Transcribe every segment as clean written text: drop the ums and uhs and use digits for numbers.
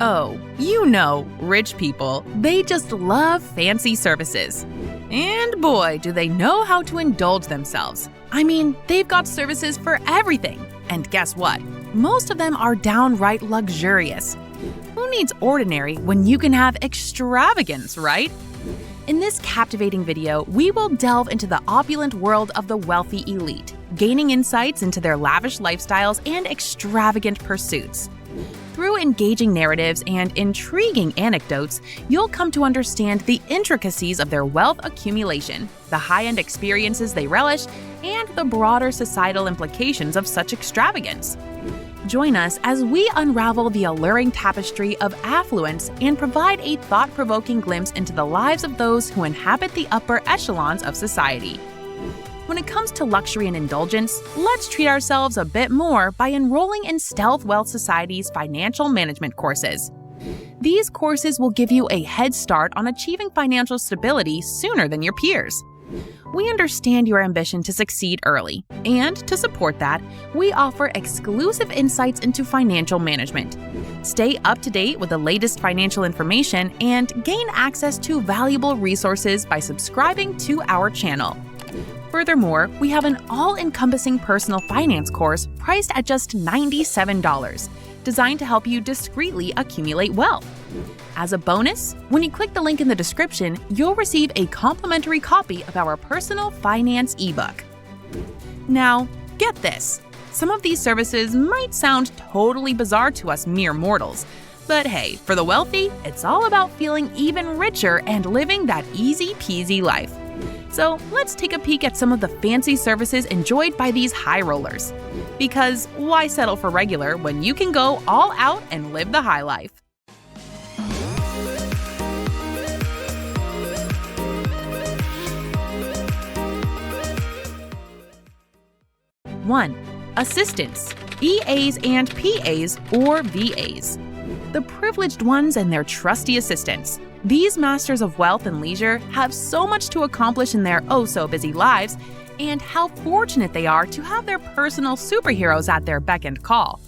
Oh, you know, rich people, they just love fancy services. And boy, do they know how to indulge themselves. I mean, they've got services for everything. And guess what? Most of them are downright luxurious. Who needs ordinary when you can have extravagance, right? In this captivating video, we will delve into the opulent world of the wealthy elite, gaining insights into their lavish lifestyles and extravagant pursuits. Through engaging narratives and intriguing anecdotes, you'll come to understand the intricacies of their wealth accumulation, the high-end experiences they relish, and the broader societal implications of such extravagance. Join us as we unravel the alluring tapestry of affluence and provide a thought-provoking glimpse into the lives of those who inhabit the upper echelons of society. When it comes to luxury and indulgence, let's treat ourselves a bit more by enrolling in Stealth Wealth Society's financial management courses. These courses will give you a head start on achieving financial stability sooner than your peers. We understand your ambition to succeed early, and to support that, we offer exclusive insights into financial management. Stay up to date with the latest financial information and gain access to valuable resources by subscribing to our channel. Furthermore, we have an all-encompassing personal finance course priced at just $97, designed to help you discreetly accumulate wealth. As a bonus, when you click the link in the description, you'll receive a complimentary copy of our personal finance ebook. Now, get this. Some of these services might sound totally bizarre to us mere mortals, but hey, for the wealthy, it's all about feeling even richer and living that easy-peasy life. So let's take a peek at some of the fancy services enjoyed by these high rollers. Because why settle for regular when you can go all out and live the high life? One, assistants, EAs and PAs or VAs. The privileged ones and their trusty assistants. These masters of wealth and leisure have so much to accomplish in their oh-so-busy lives, and how fortunate they are to have their personal superheroes at their beck and call.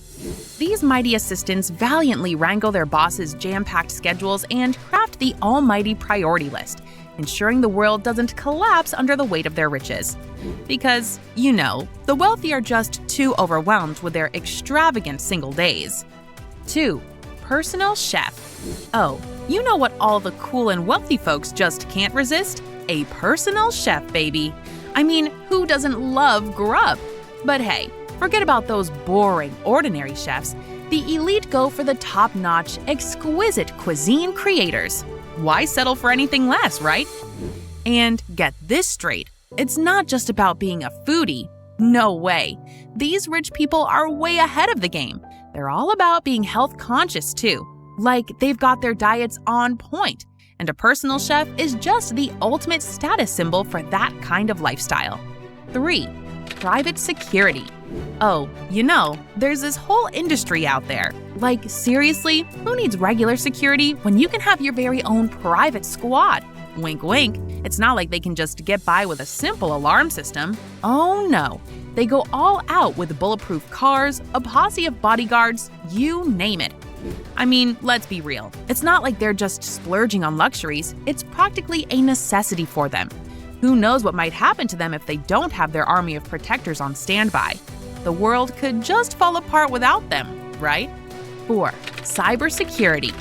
These mighty assistants valiantly wrangle their bosses' jam-packed schedules and craft the almighty priority list, ensuring the world doesn't collapse under the weight of their riches. Because, you know, the wealthy are just too overwhelmed with their extravagant single days. 2. Personal chef. Oh, you know what all the cool and wealthy folks just can't resist? A personal chef, baby. I mean, who doesn't love grub? But hey, forget about those boring, ordinary chefs. The elite go for the top-notch, exquisite cuisine creators. Why settle for anything less, right? And get this straight, it's not just about being a foodie. No way. These rich people are way ahead of the game. They're all about being health conscious too. Like, they've got their diets on point, and a personal chef is just the ultimate status symbol for that kind of lifestyle. 3. Private security. Oh, you know, there's this whole industry out there. Like, seriously, who needs regular security when you can have your very own private squad? Wink wink, it's not like they can just get by with a simple alarm system. Oh no, they go all out with bulletproof cars, a posse of bodyguards, you name it. I mean, let's be real. It's not like they're just splurging on luxuries, it's practically a necessity for them. Who knows what might happen to them if they don't have their army of protectors on standby? The world could just fall apart without them, right? 4. Cybersecurity.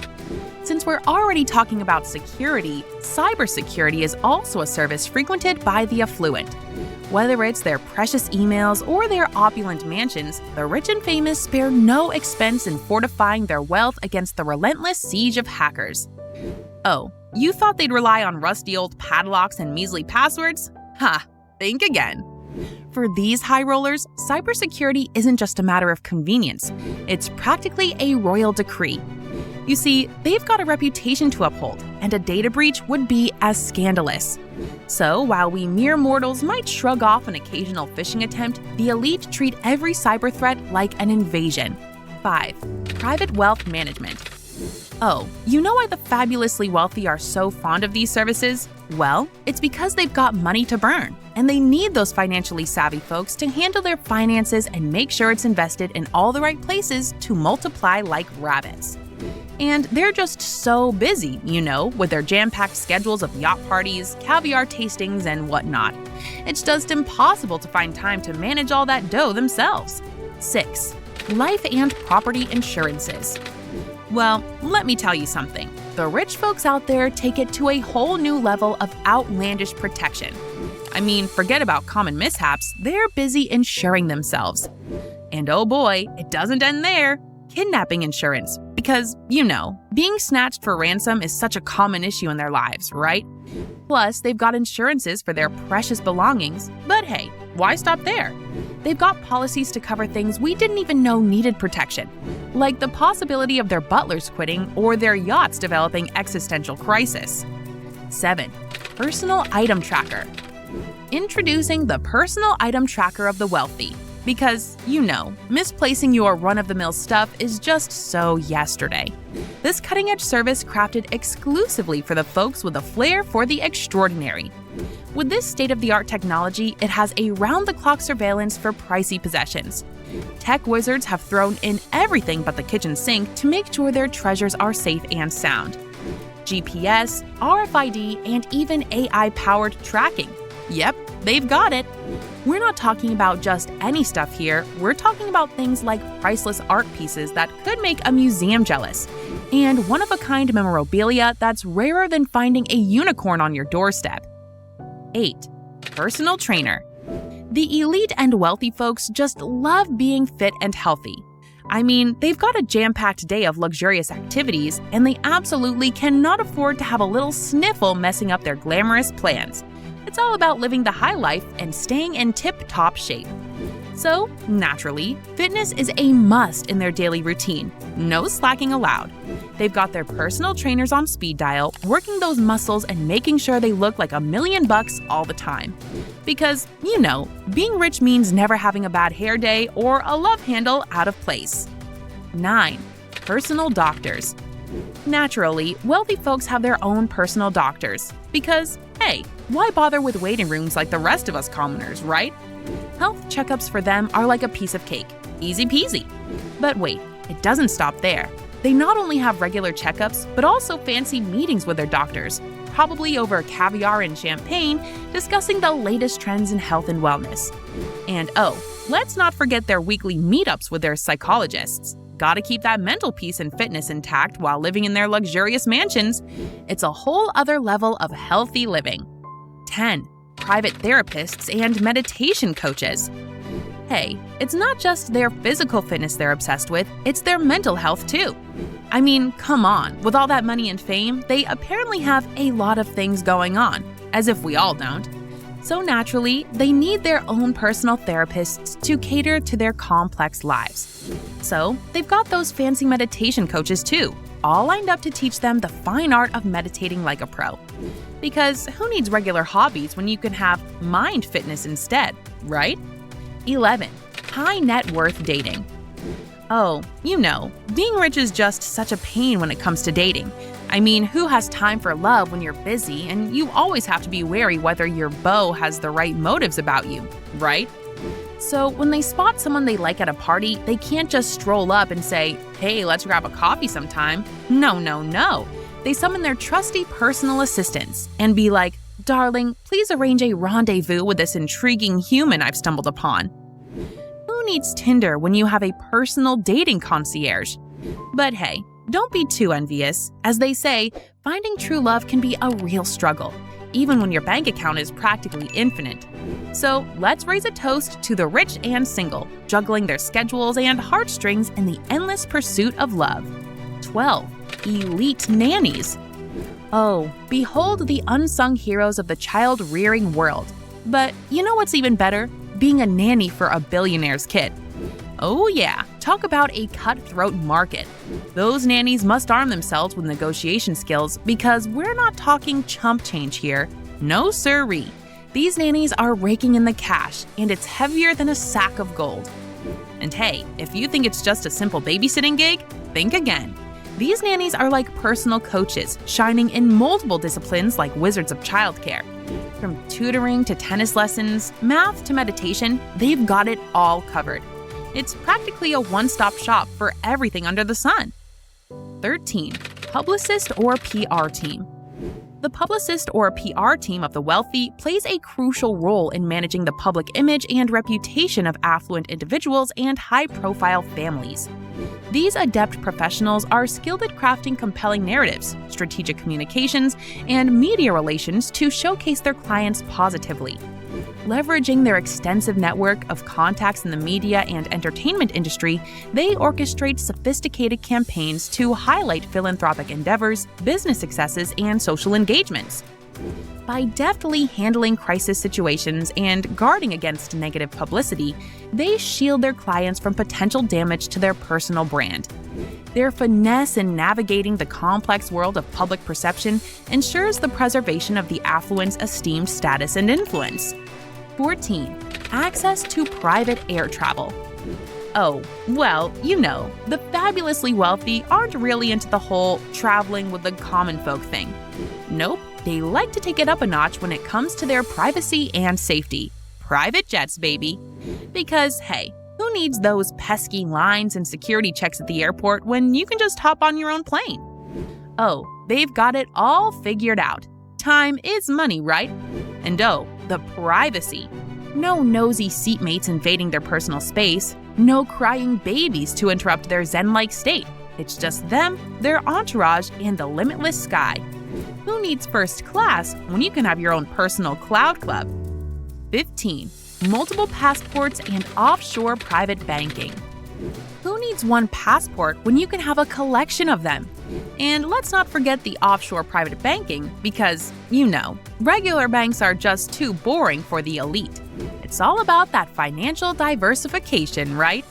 Since we're already talking about security, cybersecurity is also a service frequented by the affluent. Whether it's their precious emails or their opulent mansions, the rich and famous spare no expense in fortifying their wealth against the relentless siege of hackers. Oh, you thought they'd rely on rusty old padlocks and measly passwords? Ha, think again. For these high rollers, cybersecurity isn't just a matter of convenience. It's practically a royal decree. You see, they've got a reputation to uphold, and a data breach would be as scandalous. So, while we mere mortals might shrug off an occasional phishing attempt, the elite treat every cyber threat like an invasion. 5. Private wealth management. Oh, you know why the fabulously wealthy are so fond of these services? Well, it's because they've got money to burn, and they need those financially savvy folks to handle their finances and make sure it's invested in all the right places to multiply like rabbits. And they're just so busy, with their jam-packed schedules of yacht parties, caviar tastings, and whatnot. It's just impossible to find time to manage all that dough themselves. 6. Life and property insurances. Well, let me tell you something. The rich folks out there take it to a whole new level of outlandish protection. I mean, forget about common mishaps, they're busy insuring themselves. And oh boy, it doesn't end there. Kidnapping insurance. Because, being snatched for ransom is such a common issue in their lives, right? Plus, they've got insurances for their precious belongings. But hey, why stop there? They've got policies to cover things we didn't even know needed protection, like the possibility of their butlers quitting or their yachts developing existential crisis. 7. Personal item tracker. Introducing the personal item tracker of the wealthy. Because, misplacing your run-of-the-mill stuff is just so yesterday. This cutting-edge service crafted exclusively for the folks with a flair for the extraordinary. With this state-of-the-art technology, it has a round-the-clock surveillance for pricey possessions. Tech wizards have thrown in everything but the kitchen sink to make sure their treasures are safe and sound. GPS, RFID, and even AI-powered tracking. Yep, they've got it. We're not talking about just any stuff here, we're talking about things like priceless art pieces that could make a museum jealous, and one-of-a-kind memorabilia that's rarer than finding a unicorn on your doorstep. 8. Personal trainer. The elite and wealthy folks just love being fit and healthy. I mean, they've got a jam-packed day of luxurious activities, and they absolutely cannot afford to have a little sniffle messing up their glamorous plans. It's all about living the high life and staying in tip-top shape. So, naturally, fitness is a must in their daily routine. No slacking allowed. They've got their personal trainers on speed dial, working those muscles and making sure they look like $1,000,000 all the time. Because, being rich means never having a bad hair day or a love handle out of place. 9. Personal doctors. Naturally, wealthy folks have their own personal doctors. Because, hey, why bother with waiting rooms like the rest of us commoners, right? Health checkups for them are like a piece of cake. Easy peasy. But wait, it doesn't stop there. They not only have regular checkups, but also fancy meetings with their doctors, probably over caviar and champagne, discussing the latest trends in health and wellness. And oh, let's not forget their weekly meetups with their psychologists. Gotta keep that mental peace and fitness intact while living in their luxurious mansions. It's a whole other level of healthy living. 10. Private therapists and meditation coaches. Hey, it's not just their physical fitness they're obsessed with, it's their mental health too. I mean, come on, with all that money and fame, they apparently have a lot of things going on, as if we all don't. So naturally, they need their own personal therapists to cater to their complex lives. So they've got those fancy meditation coaches too, all lined up to teach them the fine art of meditating like a pro. Because who needs regular hobbies when you can have mind fitness instead, right? 11. High net worth dating. Oh, being rich is just such a pain when it comes to dating. I mean, who has time for love when you're busy, and you always have to be wary whether your beau has the right motives about you, right? So when they spot someone they like at a party, they can't just stroll up and say, hey, let's grab a coffee sometime. No. They summon their trusty personal assistants and be like, darling, please arrange a rendezvous with this intriguing human I've stumbled upon. Who needs Tinder when you have a personal dating concierge? But hey, don't be too envious. As they say, finding true love can be a real struggle, even when your bank account is practically infinite. So let's raise a toast to the rich and single, juggling their schedules and heartstrings in the endless pursuit of love. 12. Elite nannies. Oh, behold the unsung heroes of the child-rearing world. But you know what's even better? Being a nanny for a billionaire's kid. Oh yeah, talk about a cutthroat market. Those nannies must arm themselves with negotiation skills because we're not talking chump change here. No sirree. These nannies are raking in the cash, and it's heavier than a sack of gold. And hey, if you think it's just a simple babysitting gig, think again. These nannies are like personal coaches, shining in multiple disciplines like wizards of childcare. From tutoring to tennis lessons, math to meditation, they've got it all covered. It's practically a one-stop shop for everything under the sun. 13. Publicist or PR team. The publicist or PR team of the wealthy plays a crucial role in managing the public image and reputation of affluent individuals and high-profile families. These adept professionals are skilled at crafting compelling narratives, strategic communications, and media relations to showcase their clients positively. Leveraging their extensive network of contacts in the media and entertainment industry, they orchestrate sophisticated campaigns to highlight philanthropic endeavors, business successes, and social engagements. By deftly handling crisis situations and guarding against negative publicity, they shield their clients from potential damage to their personal brand. Their finesse in navigating the complex world of public perception ensures the preservation of the affluent's esteemed status and influence. 14. Access to private air travel. Oh, well, the fabulously wealthy aren't really into the whole traveling with the common folk thing. Nope, they like to take it up a notch when it comes to their privacy and safety. Private jets, baby. Because, hey, who needs those pesky lines and security checks at the airport when you can just hop on your own plane? Oh, they've got it all figured out. Time is money, right? And oh, the privacy. No nosy seatmates invading their personal space. No crying babies to interrupt their zen-like state. It's just them, their entourage, and the limitless sky. Who needs first class when you can have your own personal cloud club? 15. Multiple passports and offshore private banking. Who needs one passport when you can have a collection of them? And let's not forget the offshore private banking because, regular banks are just too boring for the elite. It's all about that financial diversification, right?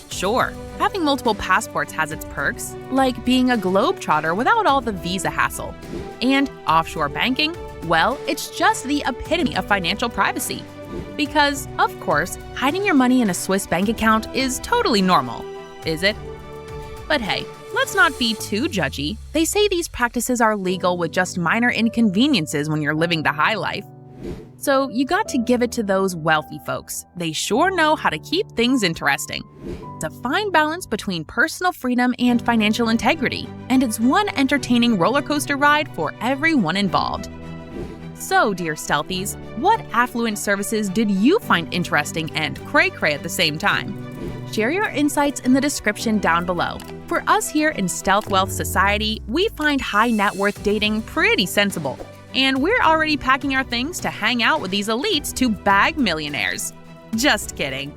Sure, having multiple passports has its perks, like being a globetrotter without all the visa hassle. And offshore banking, well, it's just the epitome of financial privacy. Because, of course, hiding your money in a Swiss bank account is totally normal, is it? But hey, let's not be too judgy. They say these practices are legal with just minor inconveniences when you're living the high life. So you got to give it to those wealthy folks. They sure know how to keep things interesting. It's a fine balance between personal freedom and financial integrity, and it's one entertaining roller coaster ride for everyone involved. So, dear stealthies, what affluent services did you find interesting and cray-cray at the same time? Share your insights in the description down below. For us here in Stealth Wealth Society, we find high net worth dating pretty sensible, and we're already packing our things to hang out with these elites to bag millionaires. Just kidding.